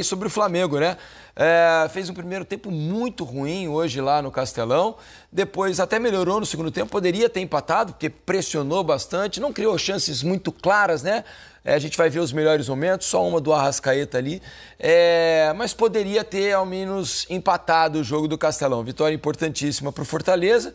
Sobre o Flamengo, né? Fez um primeiro tempo muito ruim hoje lá no Castelão, depois até melhorou no segundo tempo, poderia ter empatado, porque pressionou bastante, não criou chances muito claras, né? A gente vai ver os melhores momentos, só uma do Arrascaeta ali, mas poderia ter ao menos empatado o jogo do Castelão. Vitória importantíssima para o Fortaleza,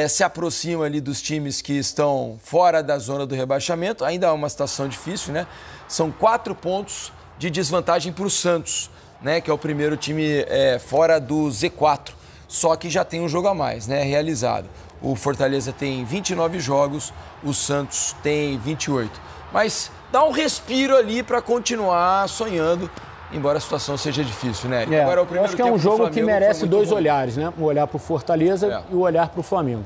se aproxima ali dos times que estão fora da zona do rebaixamento, ainda é uma situação difícil, né? São 4 pontos de desvantagem para o Santos, né, que é o primeiro time fora do Z4, só que já tem um jogo a mais, né, realizado. O Fortaleza tem 29 jogos, o Santos tem 28. Mas dá um respiro ali para continuar sonhando, embora a situação seja difícil, né? Agora, eu acho que é um jogo que merece dois olhares, né? Um olhar para o Fortaleza e o olhar para o Flamengo.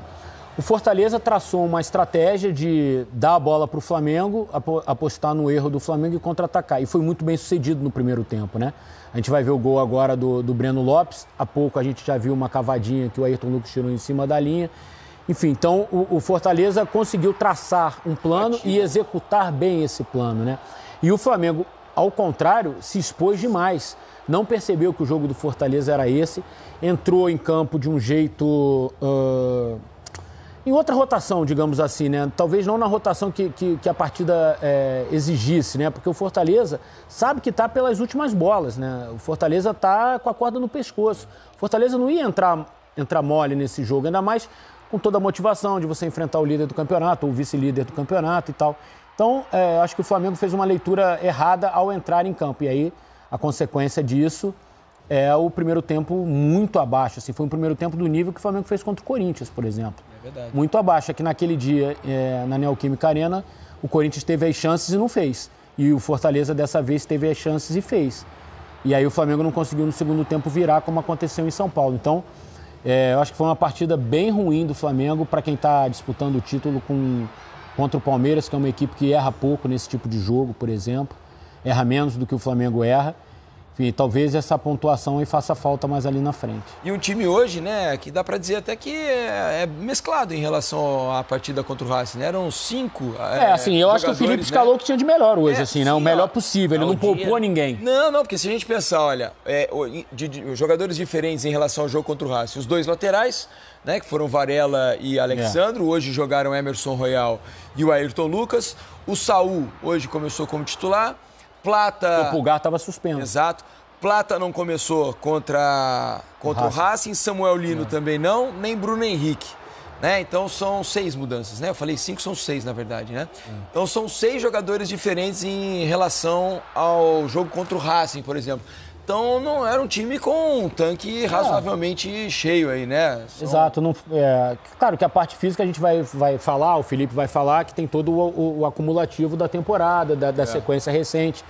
O Fortaleza traçou uma estratégia de dar a bola para o Flamengo, apostar no erro do Flamengo e contra-atacar. E foi muito bem sucedido no primeiro tempo, né? A gente vai ver o gol agora do Breno Lopes. Há pouco a gente já viu uma cavadinha que o Ayrton Lucas tirou em cima da linha. Enfim, então o Fortaleza conseguiu traçar um plano e executar bem esse plano, né? E o Flamengo, ao contrário, se expôs demais. Não percebeu que o jogo do Fortaleza era esse. Entrou em campo de um jeito... em outra rotação, digamos assim, né? Talvez não na rotação que a partida exigisse, né? Porque o Fortaleza sabe que está pelas últimas bolas, né? O Fortaleza está com a corda no pescoço. O Fortaleza não ia entrar mole nesse jogo, ainda mais com toda a motivação de você enfrentar o líder do campeonato, ou o vice-líder do campeonato e tal. Então, acho que o Flamengo fez uma leitura errada ao entrar em campo. E aí, a consequência disso é o primeiro tempo muito abaixo. Assim, foi um primeiro tempo do nível que o Flamengo fez contra o Corinthians, por exemplo. Verdade. Muito abaixo. É que naquele dia, na Neoquímica Arena, o Corinthians teve as chances e não fez. E o Fortaleza, dessa vez, teve as chances e fez. E aí o Flamengo não conseguiu, no segundo tempo, virar como aconteceu em São Paulo. Então, eu acho que foi uma partida bem ruim do Flamengo para quem está disputando o título contra o Palmeiras, que é uma equipe que erra pouco nesse tipo de jogo, por exemplo. Erra menos do que o Flamengo erra. Enfim, talvez essa pontuação aí faça falta mais ali na frente. E um time hoje, né, que dá para dizer até que é mesclado em relação à partida contra o Racing, né? Eram 5 assim, eu acho que o Felipe escalou o que tinha de melhor hoje, assim, né? Sim, o melhor possível, ele não poupou ninguém. Não, porque se a gente pensar, olha, de jogadores diferentes em relação ao jogo contra o Racing, os dois laterais, né, que foram Varela e Alexandro, hoje jogaram Emerson Royal e o Ayrton Lucas. O Saul hoje começou como titular. Plata... O Pulgar estava suspenso. Exato. Plata não começou contra o Racing, Samuel Lino também não, nem Bruno Henrique. Né? Então são 6 mudanças, né? Eu falei 5, são 6 na verdade, né? Então são 6 jogadores diferentes em relação ao jogo contra o Racing, por exemplo. Então não era um time com um tanque razoavelmente cheio aí, né? Exato. Claro que a parte física a gente vai falar, o Felipe vai falar, que tem todo o acumulativo da temporada, da sequência recente,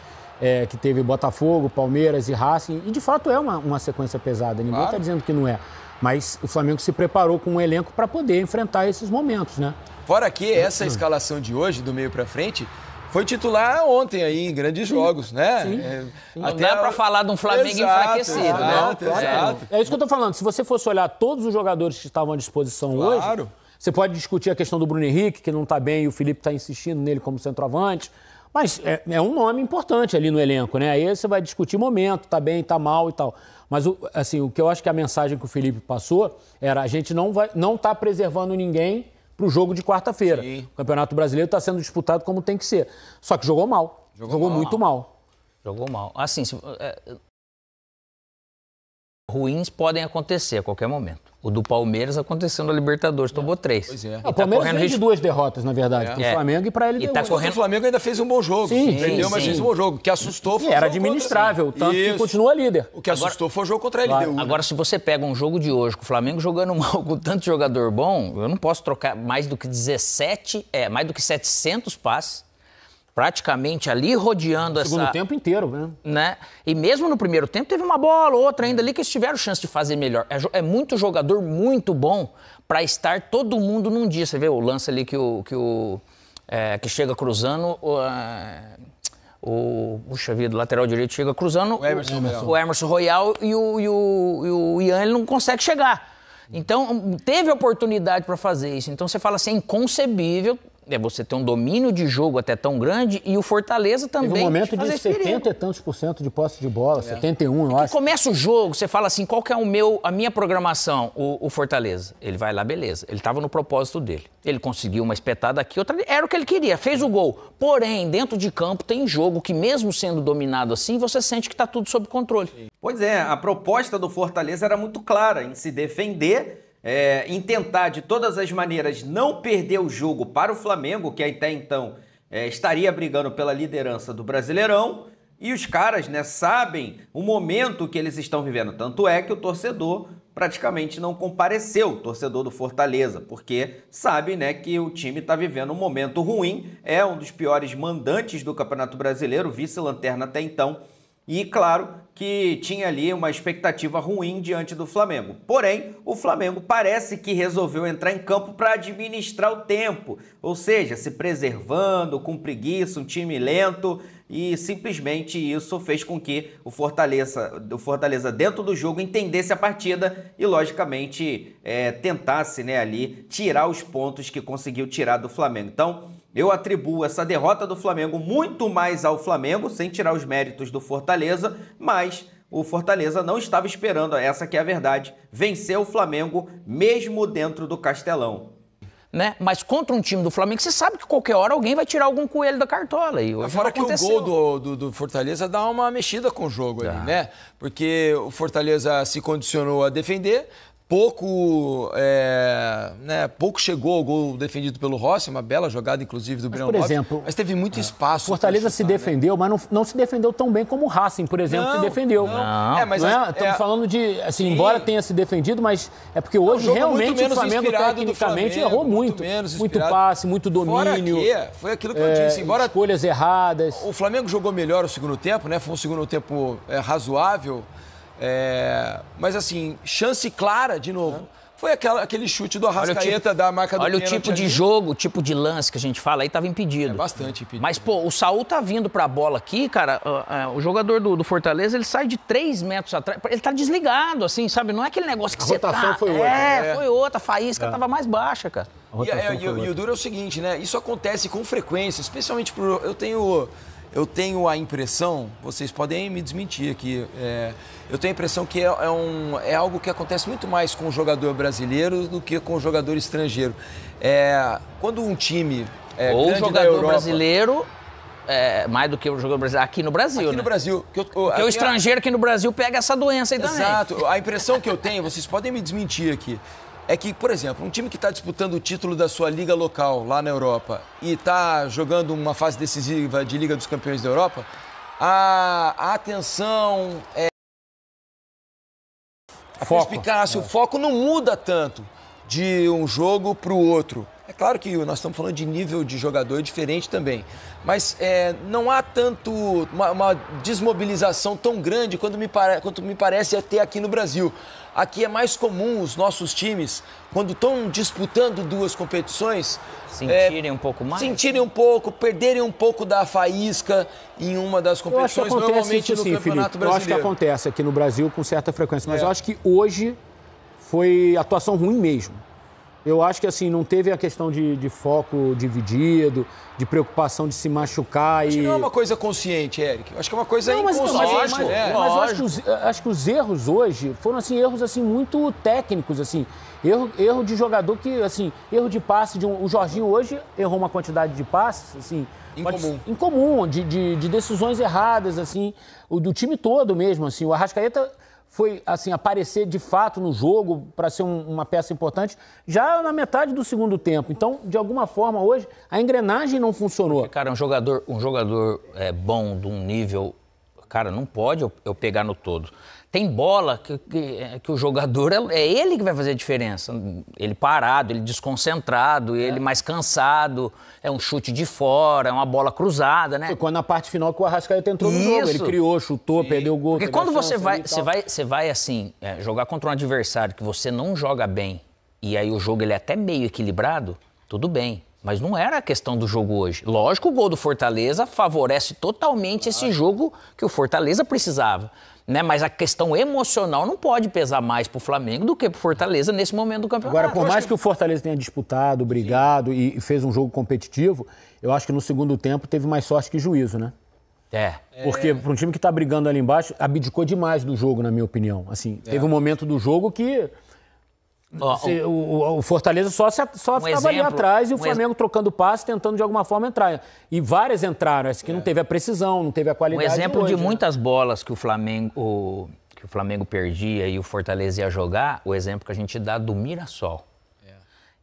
que teve Botafogo, Palmeiras e Racing. E de fato é uma sequência pesada, ninguém está dizendo que não é. Mas o Flamengo se preparou com um elenco para poder enfrentar esses momentos, né? Fora que essa escalação de hoje, do meio para frente, foi titular ontem aí, em grandes jogos, né? Sim. Não dá para falar de um Flamengo enfraquecido, né? Exato. É isso que eu tô falando. Se você fosse olhar todos os jogadores que estavam à disposição hoje, você pode discutir a questão do Bruno Henrique, que não está bem e o Felipe está insistindo nele como centroavante. Mas é um nome importante ali no elenco, né? Aí você vai discutir momento, tá bem, tá mal e tal. Mas assim, o que eu acho que a mensagem que o Felipe passou era: a gente não tá preservando ninguém para o jogo de quarta-feira. O Campeonato Brasileiro está sendo disputado como tem que ser. Só que jogou mal. Jogou muito mal. Jogou mal. Assim, ruins podem acontecer a qualquer momento. O do Palmeiras aconteceu na Libertadores, tomou 3. Pois é. O Palmeiras vem de 2 derrotas, na verdade, para o Flamengo e para ele. O Flamengo ainda fez um bom jogo. Perdeu, mas fez um bom jogo. O que assustou foi o era administrável, tanto que continua líder. O que assustou foi o jogo contra a LDU. Agora, se você pega um jogo de hoje, com o Flamengo jogando mal, com tanto jogador bom, eu não posso trocar mais do que mais do que 700 passes. Praticamente ali rodeando essa... segundo tempo inteiro, né? E mesmo no primeiro tempo teve uma bola, outra ainda ali que eles tiveram chance de fazer melhor. É muito jogador muito bom para estar todo mundo num dia. Você vê o lance ali que chega cruzando... Puxa vida, o lateral direito chega cruzando... O Emerson Royal e o Ian, ele não consegue chegar. Então, teve oportunidade para fazer isso. Então, você fala assim, é inconcebível é você ter um domínio de jogo até tão grande e o Fortaleza também. Teve um momento de 70 e tantos % de posse de bola, 71, eu acho. Começa o jogo, você fala assim, qual que é a minha programação, o Fortaleza? Ele vai lá, beleza. Ele estava no propósito dele. Ele conseguiu uma espetada aqui, outra ali. Era o que ele queria, fez o gol. Porém, dentro de campo tem jogo que mesmo sendo dominado assim, você sente que está tudo sob controle. Pois é, a proposta do Fortaleza era muito clara, em se defender, em tentar de todas as maneiras não perder o jogo para o Flamengo, que até então estaria brigando pela liderança do Brasileirão, e os caras, né, sabem o momento que eles estão vivendo. Tanto é que o torcedor praticamente não compareceu, o torcedor do Fortaleza, porque sabe, né, que o time está vivendo um momento ruim, é um dos piores mandantes do Campeonato Brasileiro, vice-lanterna até então, e claro que tinha ali uma expectativa ruim diante do Flamengo. Porém, o Flamengo parece que resolveu entrar em campo para administrar o tempo, ou seja, se preservando, com preguiça, um time lento, e simplesmente isso fez com que o Fortaleza dentro do jogo entendesse a partida e logicamente tentasse, né, ali tirar os pontos que conseguiu tirar do Flamengo. Então, eu atribuo essa derrota do Flamengo muito mais ao Flamengo, sem tirar os méritos do Fortaleza, mas o Fortaleza não estava esperando, essa que é a verdade, vencer o Flamengo mesmo dentro do Castelão. Né? Mas contra um time do Flamengo, você sabe que qualquer hora alguém vai tirar algum coelho da cartola. E fora que o gol do Fortaleza dá uma mexida com o jogo ali, né? Porque o Fortaleza se condicionou a defender, pouco chegou ao gol defendido pelo Rossi, uma bela jogada, inclusive, do Breno Lopes. Por exemplo, mas teve muito espaço. Fortaleza se defendeu, né? Mas não se defendeu tão bem como o Racing, por exemplo, se defendeu. Estamos falando de, assim, embora tenha se defendido, mas é porque hoje realmente o Flamengo tecnicamente errou muito. Muito passe, muito domínio. Foi aquilo que eu disse. Embora escolhas erradas. O Flamengo jogou melhor o segundo tempo, né? Foi um segundo tempo razoável. Mas assim, chance clara de novo. Foi aquele chute do Arrascaeta da marca do pênalti. Olha o tipo de jogo, o tipo de lance que a gente fala aí, tava impedido. Bastante impedido. Mas, pô, o Saul tá vindo pra bola aqui, cara, o jogador do Fortaleza, ele sai de 3 metros atrás, ele tá desligado, assim, sabe? Não é aquele negócio que você tá... A rotação foi outra. Foi outra, a faísca tava mais baixa, cara. E o duro é o seguinte, né? Isso acontece com frequência, especialmente por... Eu tenho a impressão, vocês podem me desmentir aqui, eu tenho a impressão que é algo que acontece muito mais com o jogador brasileiro do que com o jogador estrangeiro. Quando um time ou grande o jogador brasileiro, mais do que o jogador brasileiro, aqui no Brasil, aqui no Brasil. Porque o estrangeiro aqui no Brasil pega essa doença aí também. Exato. A impressão que eu tenho, vocês podem me desmentir aqui, é que, por exemplo, um time que está disputando o título da sua liga local lá na Europa e está jogando uma fase decisiva de Liga dos Campeões da Europa, a atenção, a perspicácia, o foco não muda tanto de um jogo para o outro. É claro que nós estamos falando de nível de jogador diferente também, mas não há tanto uma desmobilização tão grande quanto me parece ter aqui no Brasil. Aqui é mais comum os nossos times, quando estão disputando 2 competições... Sentirem um pouco mais? Sentirem um pouco, perderem um pouco da faísca em uma das competições, normalmente no Campeonato Brasileiro. Eu acho que acontece aqui no Brasil com certa frequência, mas eu acho que hoje foi atuação ruim mesmo. Eu acho que, assim, não teve a questão de foco dividido, de preocupação de se machucar. Acho que não é uma coisa consciente, Eric. Acho que é uma coisa inconsciente. Mas eu acho que os erros hoje foram, assim, erros, assim, muito técnicos, assim. Erro de jogador que, assim, erro de passe. O Jorginho hoje errou uma quantidade de passes, assim... Incomum, de decisões erradas, assim, do time todo mesmo, assim. O Arrascaeta... foi, assim, aparecer de fato no jogo para ser uma peça importante já na metade do segundo tempo. Então, de alguma forma, hoje, a engrenagem não funcionou. Porque, cara, um jogador bom, de um nível... Cara, não pode eu pegar no todo. Tem bola que o jogador, é ele que vai fazer a diferença. Ele parado, ele desconcentrado, ele mais cansado, é um chute de fora, é uma bola cruzada, né? Foi quando na parte final que o Arrascaeta entrou no jogo. Ele criou, chutou, perdeu o gol. Porque quando você vai assim, jogar contra um adversário que você não joga bem, e aí o jogo ele é até meio equilibrado, tudo bem. Mas não era a questão do jogo hoje. Lógico, o gol do Fortaleza favorece totalmente esse jogo que o Fortaleza precisava. Né? Mas a questão emocional não pode pesar mais pro Flamengo do que pro Fortaleza nesse momento do campeonato. Agora, por mais que o Fortaleza tenha disputado, brigado e fez um jogo competitivo, eu acho que no segundo tempo teve mais sorte que juízo, né? Porque para um time que tá brigando ali embaixo, abdicou demais do jogo, na minha opinião. Assim, teve um momento do jogo que o Fortaleza só ficava ali atrás e o Flamengo trocando passe, tentando de alguma forma entrar. E várias entraram, essa que não teve a precisão, não teve a qualidade. Um exemplo de muitas bolas que o Flamengo perdia e o Fortaleza ia jogar, o exemplo que a gente dá do Mirassol.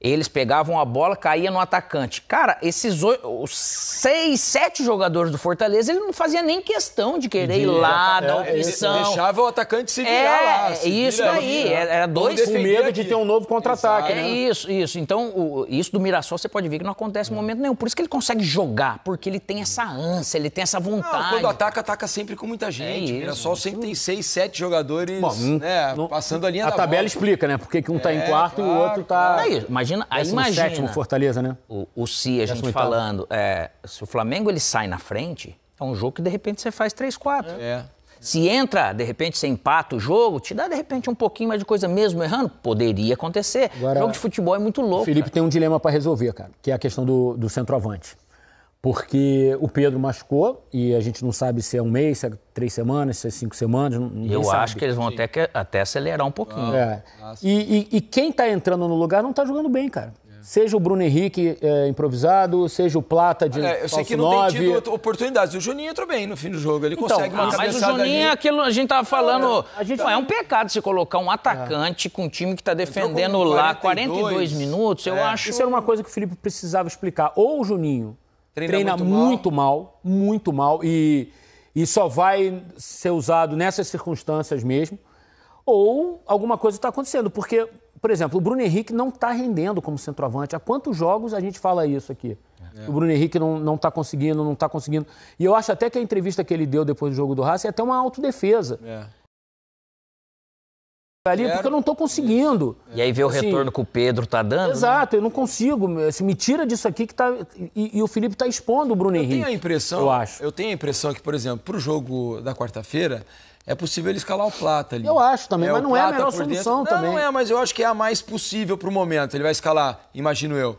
Eles pegavam a bola, caía no atacante. Cara, esses 6, 7 jogadores do Fortaleza, ele não fazia nem questão de querer ir lá, dar opção. Deixava o atacante se virar lá. Isso daí. Era dois... Com medo de ter um novo contra-ataque, né? Isso. Então, isso do Mirassol, você pode ver que não acontece em momento nenhum. Por isso que ele consegue jogar, porque ele tem essa ânsia, ele tem essa vontade. Quando ataca sempre com muita gente. O Mirassol sempre tem 6, 7 jogadores passando a linha da bola. A tabela explica, né? Porque um tá em quarto e o outro tá... Imagina, sétimo Fortaleza, né? O a gente falando, se o Flamengo ele sai na frente, é um jogo que de repente você faz 3-4. Se entra, de repente você empata o jogo, te dá de repente um pouquinho mais de coisa mesmo errando, poderia acontecer. Agora, o jogo de futebol é muito louco. O Felipe tem um dilema para resolver, cara, que é a questão do centroavante. Porque o Pedro machucou e a gente não sabe se é um mês, se é 3 semanas, se é 5 semanas, Eu acho que eles vão até acelerar um pouquinho. E quem tá entrando no lugar não tá jogando bem, cara. Seja o Bruno Henrique improvisado, seja o Plata de eu sei que não tem tido oportunidades. O Juninho entrou bem no fim do jogo, ele consegue uma mas o Juninho é aquilo, a gente tava falando, é um pecado você colocar um atacante com um time que tá defendendo lá 42 minutos, eu acho... Isso era uma coisa que o Felipe precisava explicar. Ou o Juninho treina muito mal e só vai ser usado nessas circunstâncias mesmo, ou alguma coisa está acontecendo, porque, por exemplo, o Bruno Henrique não está rendendo como centroavante. Há quantos jogos a gente fala isso aqui? O Bruno Henrique não está conseguindo, E eu acho até que a entrevista que ele deu depois do jogo do Racing é até uma autodefesa. Ali, porque eu não estou conseguindo. E aí vê o retorno que o Pedro tá dando. Exato, eu não consigo. Me tira disso aqui que tá. E o Felipe tá expondo o Bruno Henrique. Eu tenho a impressão que, por exemplo, pro jogo da quarta-feira, é possível ele escalar o Plata ali. Eu acho também, mas não é a melhor solução também. Não é, mas eu acho que é a mais possível pro momento. Ele vai escalar, imagino eu,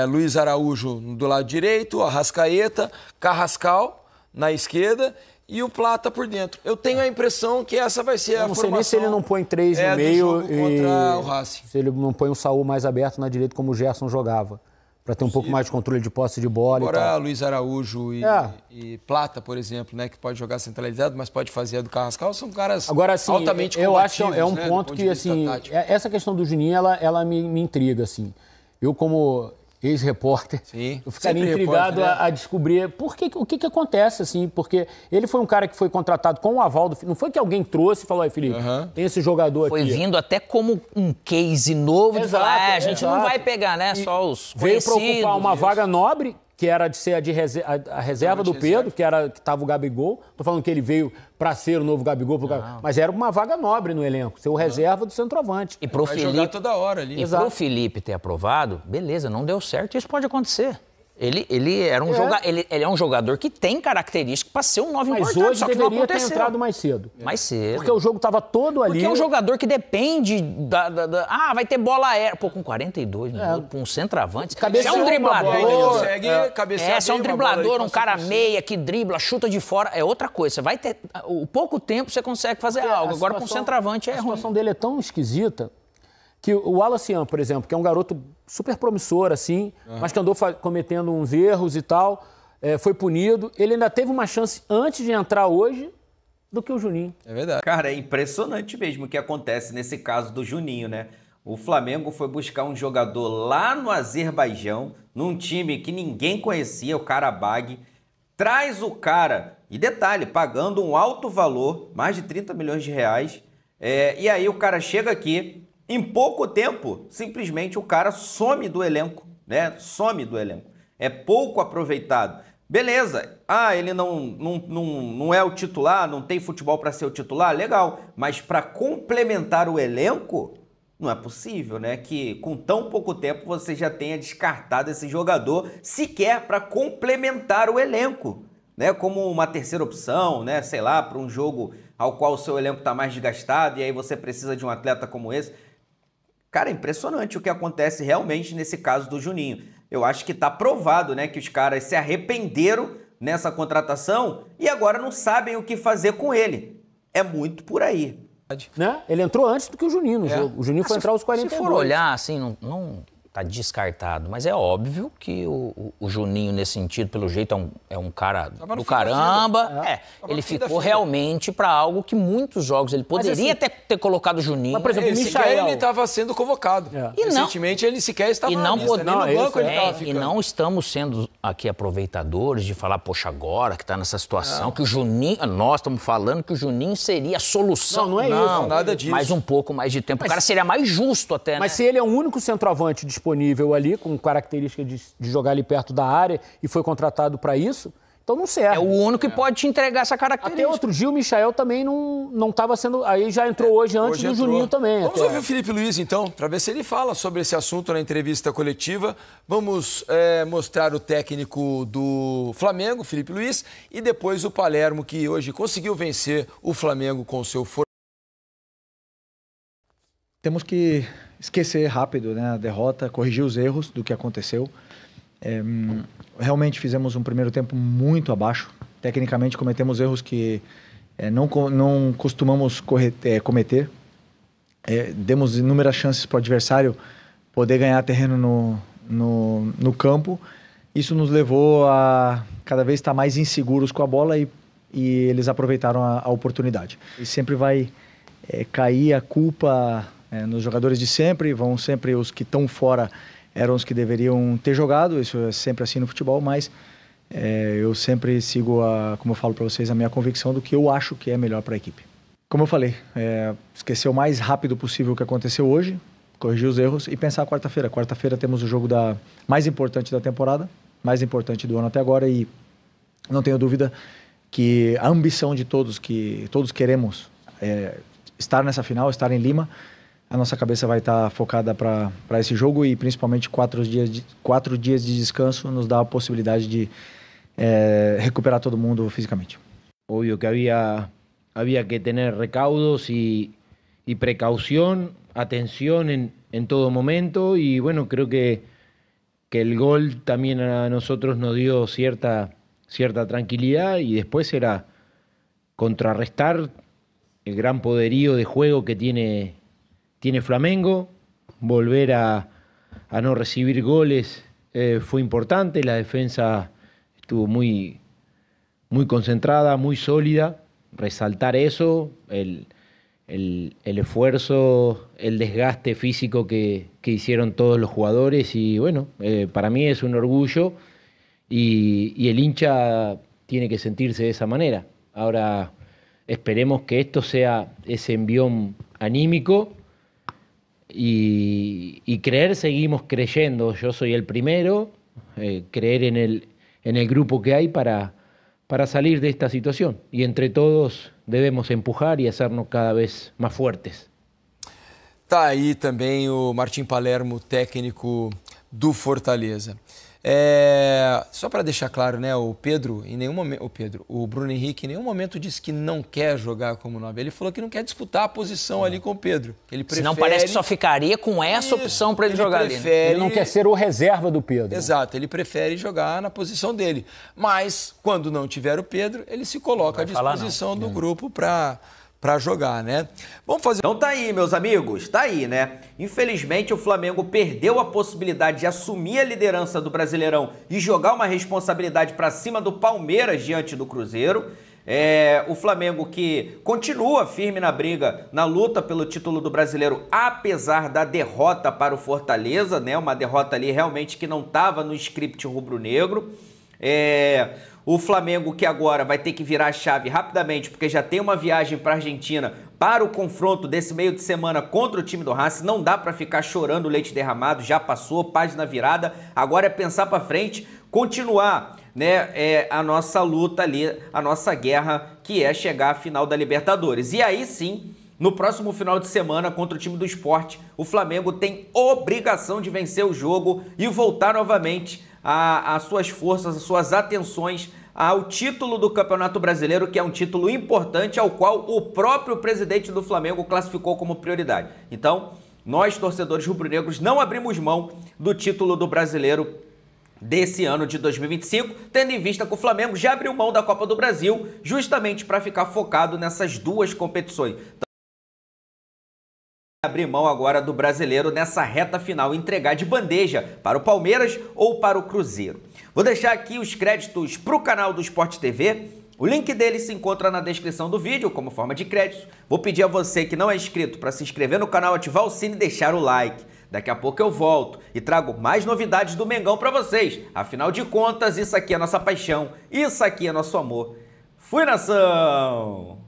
Luiz Araújo do lado direito, Arrascaeta, Carrascal na esquerda e o Plata por dentro. Eu tenho a impressão que essa vai ser a formação. Não sei nem se ele não põe 3 no meio contra o Racing. Se ele não põe o Saúl mais aberto na direita como o Gerson jogava. Para ter um pouco mais de controle de posse de bola e tal. Luiz Araújo e Plata, por exemplo, né, que pode jogar centralizado, mas pode fazer a do Carrascal, são caras altamente eu acho que é um né, ponto que, assim, essa questão do Juninho, ela me intriga, assim. Eu, como ex-repórter, eu ficaria intrigado a descobrir o que acontece, assim, porque ele foi um cara que foi contratado com o aval do Felipe. Não foi que alguém trouxe e falou, aí, Felipe, tem esse jogador aqui. Foi vindo até como um case novo de falar, a gente não vai pegar, né, só os conhecidos. Veio para ocupar uma vaga nobre, que era de ser a reserva do Pedro, que estava o Gabigol. Tô falando que ele veio para ser o novo Gabigol, mas era uma vaga nobre no elenco, ser o reserva do centroavante. E pro Felipe toda hora ali. E pro Felipe ter aprovado, beleza, não deu certo, isso pode acontecer. Ele era um jogador, ele é um jogador que tem característica para ser um 9 importante, hoje só que não deveria ter aconteceu. entrado mais cedo. Mais cedo. Porque o jogo estava todo ali. Porque é um jogador que depende vai ter bola aérea. Pô, com 42 minutos, com um centroavante. Se é um driblador, se é um driblador, um cara meia que dribla, chuta de fora, é outra coisa. Você vai ter... O pouco tempo você consegue fazer algo. Agora com um centroavante é ruim. A situação dele é tão esquisita que o Wallace Ian, por exemplo, que é um garoto super promissor, assim, mas que andou cometendo uns erros e tal, foi punido. Ele ainda teve uma chance antes de entrar hoje do que o Juninho. É verdade. Cara, é impressionante mesmo o que acontece nesse caso do Juninho, né? O Flamengo foi buscar um jogador lá no Azerbaijão, num time que ninguém conhecia, o Karabag, traz o cara, e detalhe, pagando um alto valor, mais de 30 milhões de reais, e aí o cara chega aqui, em pouco tempo, simplesmente o cara some do elenco, né? Some do elenco. É pouco aproveitado. Beleza. Ele não é o titular, não tem futebol para ser o titular, legal. Mas para complementar o elenco, Não é possível, né? Que com tão pouco tempo você já tenha descartado esse jogador sequer para complementar o elenco, né? Como uma terceira opção, né? Sei lá, para um jogo ao qual o seu elenco está mais desgastado e aí você precisa de um atleta como esse. Cara, é impressionante o que acontece realmente nesse caso do Juninho. Eu acho que está provado, né? Que os caras se arrependeram nessa contratação e agora não sabem o que fazer com ele. É muito por aí. Né? Ele entrou antes do que o Juninho no jogo. O Juninho foi entrar aos 42. Se for olhar, assim, não tá descartado. Mas é óbvio que o Juninho, nesse sentido, pelo jeito, é um cara do caramba. Ele ficou realmente para algo que muitos jogos ele poderia ter colocado o Juninho. Mas, por exemplo, o Michael... ele estava sendo convocado. Recentemente, ele sequer estava na lista, nem no banco ele estava ficando. E não estamos sendo aqui aproveitadores de falar, poxa, agora que está nessa situação, que o Juninho... Nós estamos falando que o Juninho seria a solução. Não é isso. Nada disso. Mais um pouco mais de tempo. O cara seria mais justo até, né? Mas se ele é o único centroavante disponível ali, com característica de jogar ali perto da área e foi contratado para isso, então não serve. É o único que pode te entregar essa característica. Até outro dia o Michael também não estava sendo... Aí já entrou hoje antes do Juninho também. Vamos ouvir o Felipe Luiz, então, para ver se ele fala sobre esse assunto na entrevista coletiva. Vamos mostrar o técnico do Flamengo, Felipe Luiz, e depois o Palermo, que hoje conseguiu vencer o Flamengo com o seu... Temos que esquecer rápido, né, a derrota, corrigir os erros do que aconteceu. Realmente fizemos um primeiro tempo muito abaixo. Tecnicamente cometemos erros que não costumamos cometer. Demos inúmeras chances para o adversário poder ganhar terreno no campo. Isso nos levou a cada vez estar mais inseguros com a bola e eles aproveitaram a oportunidade. E sempre vai cair a culpa... nos jogadores de sempre, vão sempre os que estão fora eram os que deveriam ter jogado, isso é sempre assim no futebol, mas eu sempre sigo, como eu falo para vocês, a minha convicção do que eu acho que é melhor para a equipe. Como eu falei, esquecer o mais rápido possível o que aconteceu hoje, corrigir os erros e pensar quarta-feira. Quarta-feira temos o jogo mais importante da temporada, mais importante do ano até agora e não tenho dúvida que a ambição de todos, que todos queremos estar nessa final, estar em Lima, a nossa cabeça vai estar focada para esse jogo e principalmente 4 dias de descanso nos dá a possibilidade de recuperar todo mundo fisicamente. Obvio que había que tener recaudos y precaución, atención en todo momento y bueno, creo que el gol también a nosotros nos dio cierta tranquilidad y después era contrarrestar el gran poderío de juego que tiene Flamengo, volver a no recibir goles fue importante, la defensa estuvo muy concentrada, muy sólida, resaltar eso, el esfuerzo, el desgaste físico que hicieron todos los jugadores y bueno, para mí es un orgullo y el hincha tiene que sentirse de esa manera. Ahora esperemos que esto sea ese envión anímico y creer, seguimos creyendo, yo soy el primero, creer en el grupo que hay para salir de esta situación y entre todos debemos empujar y hacernos cada vez más fuertes. Tá aí também o Martim Palermo, técnico do Fortaleza. Só para deixar claro, né, o Pedro, em nenhum momento, o Bruno Henrique em nenhum momento disse que não quer jogar como 9. Ele falou que não quer disputar a posição ali com o Pedro. Ele prefere... Senão parece que só ficaria com essa opção para ele jogar ali. Ele não quer ser o reserva do Pedro. Exato, ele prefere jogar na posição dele. Mas, quando não tiver o Pedro, ele se coloca à disposição do grupo para jogar, né? Vamos fazer... Então tá aí, meus amigos, tá aí, né? Infelizmente, o Flamengo perdeu a possibilidade de assumir a liderança do Brasileirão e jogar uma responsabilidade para cima do Palmeiras diante do Cruzeiro. O Flamengo que continua firme na briga, na luta pelo título do Brasileiro, apesar da derrota para o Fortaleza, né? Uma derrota ali realmente que não estava no script rubro-negro. O Flamengo que agora vai ter que virar a chave rapidamente, porque já tem uma viagem para a Argentina para o confronto desse meio de semana contra o time do Racing. Não dá para ficar chorando o leite derramado, já passou, página virada. Agora é pensar para frente, continuar, né, a nossa luta ali, a nossa guerra, que é chegar à final da Libertadores. E aí sim, no próximo final de semana contra o time do Sport, o Flamengo tem obrigação de vencer o jogo e voltar novamente às suas forças, às suas atenções ao título do Campeonato Brasileiro, que é um título importante, ao qual o próprio presidente do Flamengo classificou como prioridade. Então, nós, torcedores rubro-negros, não abrimos mão do título do Brasileiro desse ano de 2025, tendo em vista que o Flamengo já abriu mão da Copa do Brasil, justamente para ficar focado nessas duas competições. Então, abrir mão agora do Brasileiro nessa reta final, entregar de bandeja para o Palmeiras ou para o Cruzeiro. Vou deixar aqui os créditos para o canal do Sport TV. O link dele se encontra na descrição do vídeo, como forma de crédito. Vou pedir a você que não é inscrito para se inscrever no canal, ativar o sino e deixar o like. Daqui a pouco eu volto e trago mais novidades do Mengão para vocês. Afinal de contas, isso aqui é nossa paixão, isso aqui é nosso amor. Fui, nação!